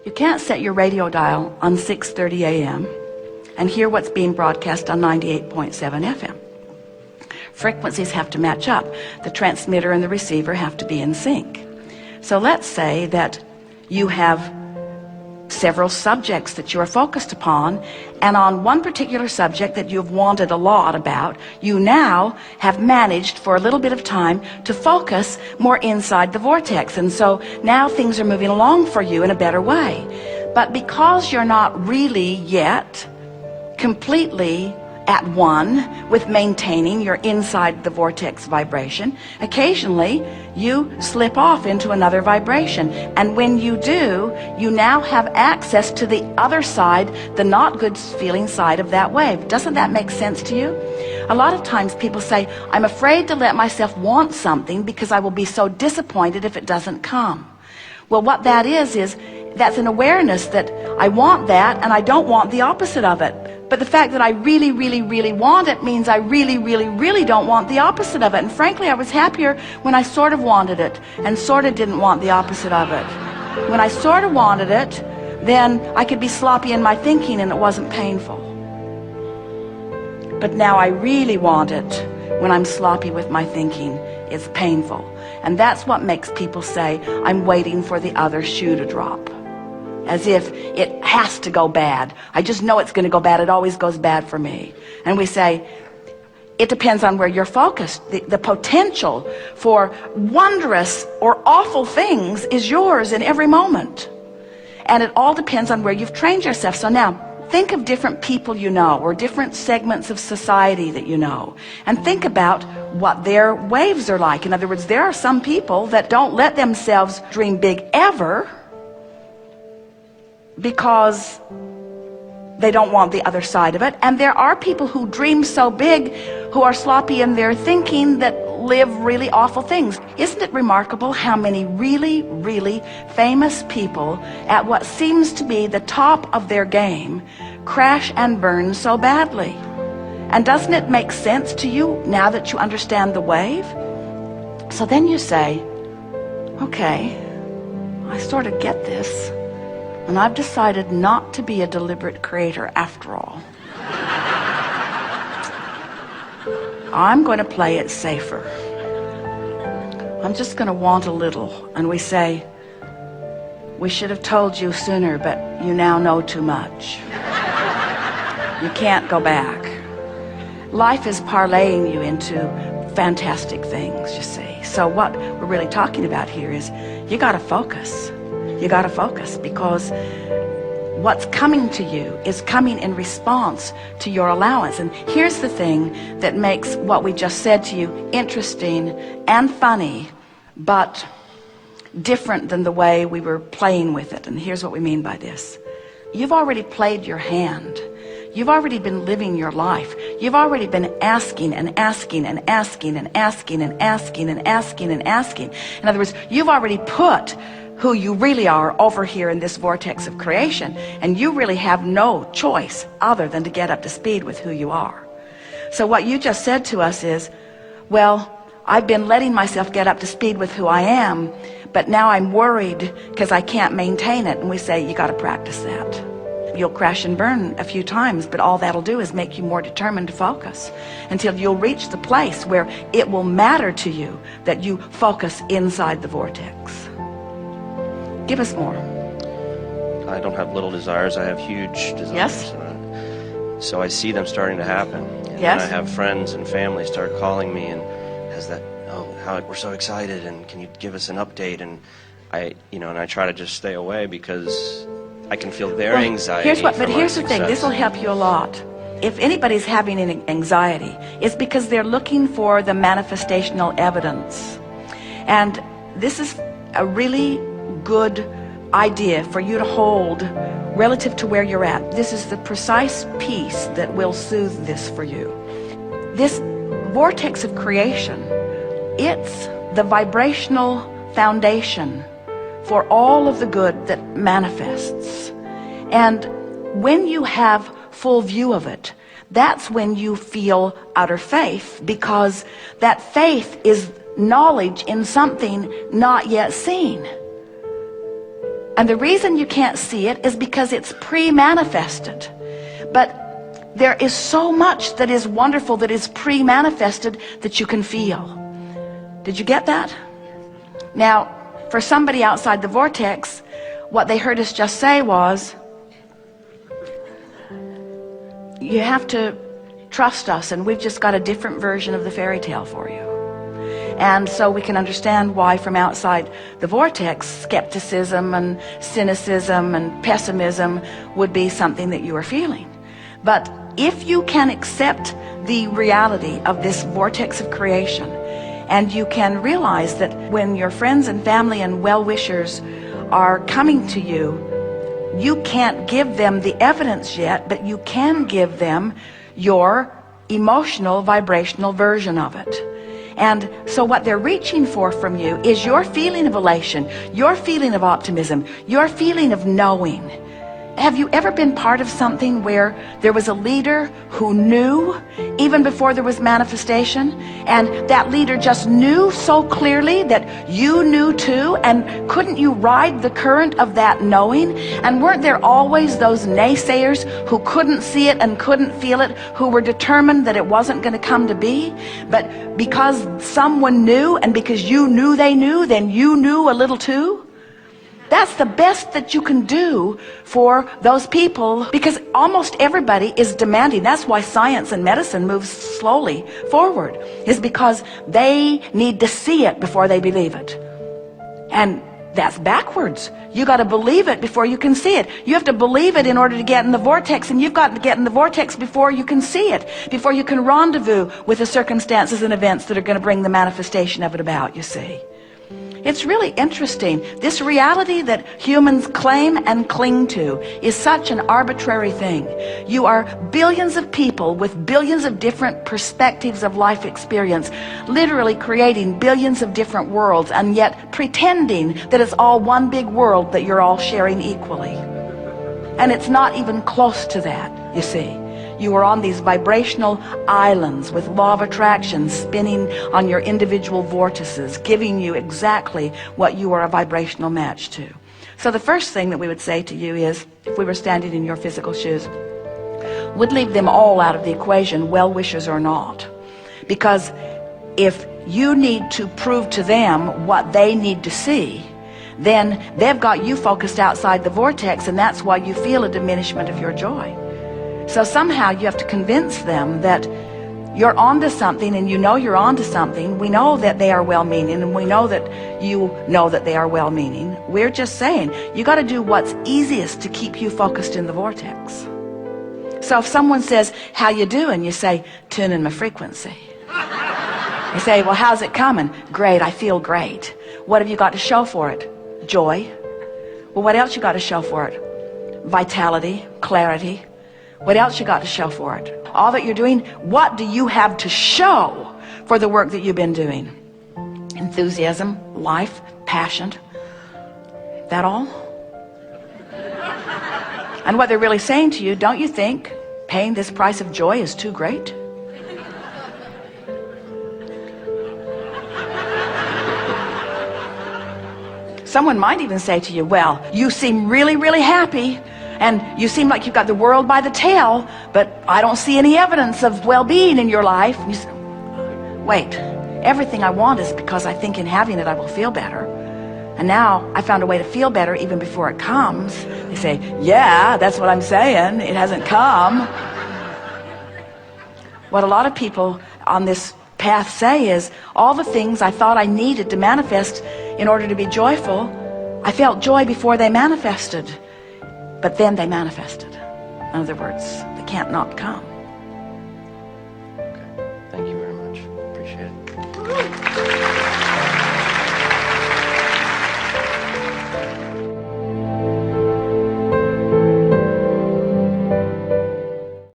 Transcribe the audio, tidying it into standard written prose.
You can't set your radio dial on 6:30 a.m. and hear what's being broadcast on 98.7 FM. Frequencies have to match up. The transmitter and the receiver have to be in sync. So let's say that you have several subjects that you are focused upon, and on one particular subject that you've wanted a lot about, you now have managed for a little bit of time to focus more inside the vortex, and so now things are moving along for you in a better way. But because you're not really yet completely at one with maintaining your inside the vortex vibration, occasionally you slip off into another vibration, and when you do, you now have access to the other side, the not good feeling side of that wave. Doesn't that make sense to you? A lot of times people say, I'm afraid to let myself want something because I will be so disappointed if it doesn't come. Well, what that is that's an awareness that I want that and I don't want the opposite of it. But the fact that I really, really, really want it means I really, really, really don't want the opposite of it. And frankly, I was happier when I sort of wanted it and sort of didn't want the opposite of it. When I sort of wanted it, then I could be sloppy in my thinking and it wasn't painful. But now I really want it when I'm sloppy with my thinking. It's painful. And that's what makes people say, I'm waiting for the other shoe to drop. As if it has to go bad. I just know it's going to go bad. It always goes bad for me. And we say, it depends on where you're focused. The potential for wondrous or awful things is yours in every moment. And it all depends on where you've trained yourself. So now, think of different people you know, or different segments of society that you know, and think about what their waves are like. In other words, there are some people that don't let themselves dream big ever, because they don't want the other side of it. And there are people who dream so big, who are sloppy in their thinking, that live really awful things. Isn't it remarkable how many really, really famous people at what seems to be the top of their game crash and burn so badly? And doesn't it make sense to you now that you understand the wave? So then you say, okay, I sort of get this. And I've decided not to be a deliberate creator after all. I'm going to play it safer. I'm just going to want a little. And we say, we should have told you sooner, but you now know too much. You can't go back. Life is parlaying you into fantastic things, you see. So what we're really talking about here is you got to focus. You got to focus, because what's coming to you is coming in response to your allowance. And here's the thing that makes what we just said to you interesting and funny, but different than the way we were playing with it. And here's what we mean by this. You've already played your hand. You've already been living your life. You've already been asking and asking and asking and asking and asking and asking and asking. In other words, you've already put who you really are over here in this vortex of creation, and you really have no choice other than to get up to speed with who you are. So what you just said to us is, well, I've been letting myself get up to speed with who I am, but now I'm worried because I can't maintain it. And we say, you got to practice that. You'll crash and burn a few times, but all that'll do is make you more determined to focus until you'll reach the place where it will matter to you that you focus inside the vortex. Give us more. I don't have little desires. I have huge desires. Yes. So I see them starting to happen. And Yes. I have friends and family start calling me and has that, oh, how we're so excited, and can you give us an update? And I try to just stay away because I can feel their anxiety. Here's the thing. This will help you a lot. If anybody's having an anxiety, it's because they're looking for the manifestational evidence. And this is a really good idea for you to hold relative to where you're at. This is the precise piece that will soothe this for you. This vortex of creation, it's the vibrational foundation for all of the good that manifests. And when you have full view of it, that's when you feel utter faith, because that faith is knowledge in something not yet seen. And the reason you can't see it is because it's pre-manifested. But there is so much that is wonderful that is pre-manifested that you can feel. Did you get that? Now, for somebody outside the vortex, what they heard us just say was, you have to trust us, and we've just got a different version of the fairy tale for you. And so we can understand why from outside the vortex, skepticism and cynicism and pessimism would be something that you are feeling. But if you can accept the reality of this vortex of creation, and you can realize that when your friends and family and well-wishers are coming to you, you can't give them the evidence yet, but you can give them your emotional, vibrational version of it. And so what they're reaching for from you is your feeling of elation, your feeling of optimism, your feeling of knowing. Have you ever been part of something where there was a leader who knew even before there was manifestation, and that leader just knew so clearly that you knew too, and couldn't you ride the current of that knowing? And weren't there always those naysayers who couldn't see it and couldn't feel it, who were determined that it wasn't going to come to be? But because someone knew, and because you knew they knew, then you knew a little too? That's the best that you can do for those people, because almost everybody is demanding. That's why science and medicine moves slowly forward, is because they need to see it before they believe it. And that's backwards. You got to believe it before you can see it. You have to believe it in order to get in the vortex, and you've got to get in the vortex before you can see it, before you can rendezvous with the circumstances and events that are going to bring the manifestation of it about, you see. It's really interesting. This reality that humans claim and cling to is such an arbitrary thing. You are billions of people with billions of different perspectives of life experience, literally creating billions of different worlds, and yet pretending that it's all one big world that you're all sharing equally. And it's not even close to that, you see. You are on these vibrational islands with law of attraction spinning on your individual vortices, giving you exactly what you are a vibrational match to. So the first thing that we would say to you is, if we were standing in your physical shoes, would leave them all out of the equation, well-wishers or not. Because if you need to prove to them what they need to see, then they've got you focused outside the vortex, and that's why you feel a diminishment of your joy. So somehow you have to convince them that you're onto something, and you know you're onto something. We know that they are well-meaning, and we know that you know that they are well-meaning. We're just saying, you got to do what's easiest to keep you focused in the vortex. So if someone says, how you doing? You say, tuning my frequency. You say, well, how's it coming? Great, I feel great. What have you got to show for it? Joy. Well, what else you got to show for it? Vitality, clarity. What else you got to show for it? All that you're doing, what do you have to show for the work that you've been doing? Enthusiasm, life, passion. That all? And what they're really saying to you, don't you think paying this price of joy is too great? Someone might even say to you, well, you seem really, really happy, and you seem like you've got the world by the tail, but I don't see any evidence of well-being in your life. And you say, wait, everything I want is because I think in having it I will feel better. And now I found a way to feel better even before it comes. They say, yeah, that's what I'm saying. It hasn't come. What a lot of people on this path say is, all the things I thought I needed to manifest in order to be joyful, I felt joy before they manifested. But then they manifested. In other words, they can't not come.